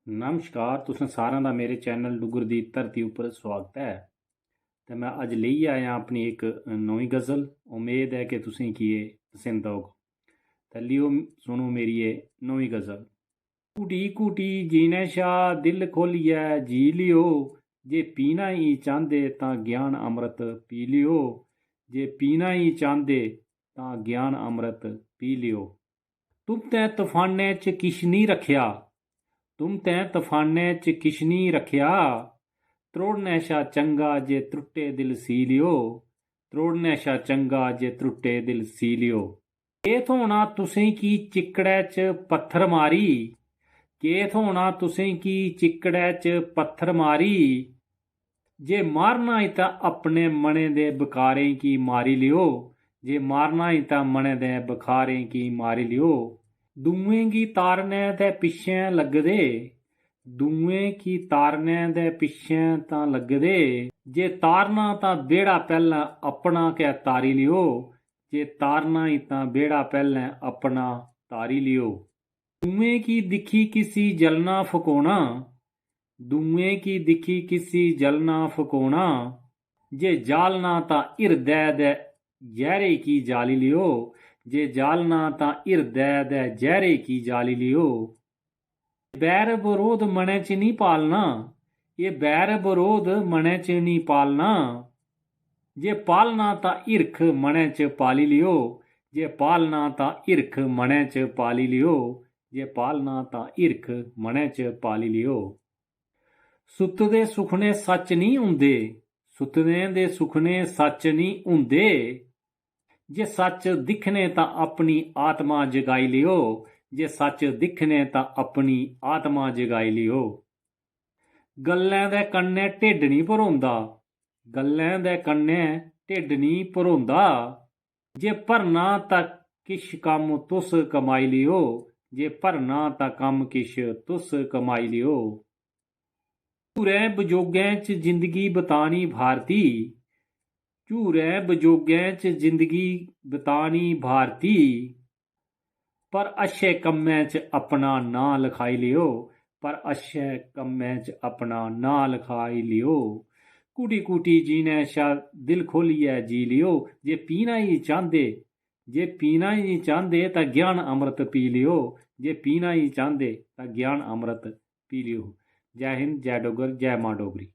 नमस्कार, तुसें सारें दा मेरे चैनल डुग्गर दी धरती उप्पर स्वागत है। ते मैं अज लेइयै आया अपनी एक नमीं गज़ल। उम्मीद है कि तुसें गी एह् पसंद औग। ते लियो सुनो मेरी एह् नमीं गज़ल। घुटी घुटी जीने शा दिल खोलियै जी लियो, जे पीना ही चांह्दे तां ज्ञान अमृत पी लियो, जे पीना ही चांह्दे तां ज्ञान अमृत पी लियो। तुम ते तूफानें च किश नहीं रखेआ, तुम ते तूफानें च किश नहीं रखेआ, त्रोड़ने शा चंगा जे त्रुट्टे दिल सी लियो, त्रोड़ने शा चंगा जे त्रुट्टे दिल सी लियो। केह् थ्होना तुसें गी चिक्कड़ै च पत्थर मारी, केह् थ्होना तुसें गी चिक्कड़ै च पत्थर मारी, जे मारना ही तां अपने मनै दे बकारें गी मारी लियो, जे मारना ही तां मनै दे बखारें गी मारी लियो। दुएं गी तारने दे पिच्छें लगदे, दुएं गी तारने दे पिच्छें तां लगदे, जे तारना तां बेड़ा पैह्लें अपना गै तारी लियो, जे तारना ही तां बेड़ा पैह्लें अपना तारी लियो। दुएं गी दिक्खी किसी जलना फकोना, दुएं गी दिक्खी किसी जलना फकोना, जे जालना तां हिरदै दे जैह्रे गी जाली लियो, जे जालना तां हिरदै दे जैह्रे गी जाली लियो। बैर बरोध मनै च नहीं पालना, एह् बैर बरोध मनै च नहीं पालना, जे पालना तां हिरख मनै च पाली लियो, जे पालना तां हिरख मनै च पाली लियो, जे पालना तां हिरख मनै च पाली लियो। सुत्ते सुखने सच नहीं हुंदे, सुत्ते दे सुखने सच नहीं हुंदे, जे सच दिक्खने तां अपनी आत्मा जगाई लियो, जे सच दिक्खने तां अपनी आत्मा जगाई लियो। गल्लें दे कन्नै ढिड्ड नहीं भरोंदा, गल्लें दे कन्नै ढिड्ड नहीं भरोंदा, जे भरना तां किश कम्म तुस कमाई लियो, जे भरना तां कम्म किश तुस कमाई लियो। झूरें बजोगें च जिंदगी बतानी भारती, झूरें बजोगें च जिंदगी बतानी भारती, पर अच्छे कम्में च अपना नां लखाई लियो, पर अच्छे कम्में च अपना नां लखाई लियो। घुटी घुटी जीने शा दिल खोलियै जी लियो, जे पीना ही चांह्दे, जे पीना ही चांह्दे तां ज्ञान अमृत पी लियो, जे पीना ही चांह्दे तां ज्ञान अमृत पी लियो। जय हिंद, जय डुग्गर, जय मां डोगरी।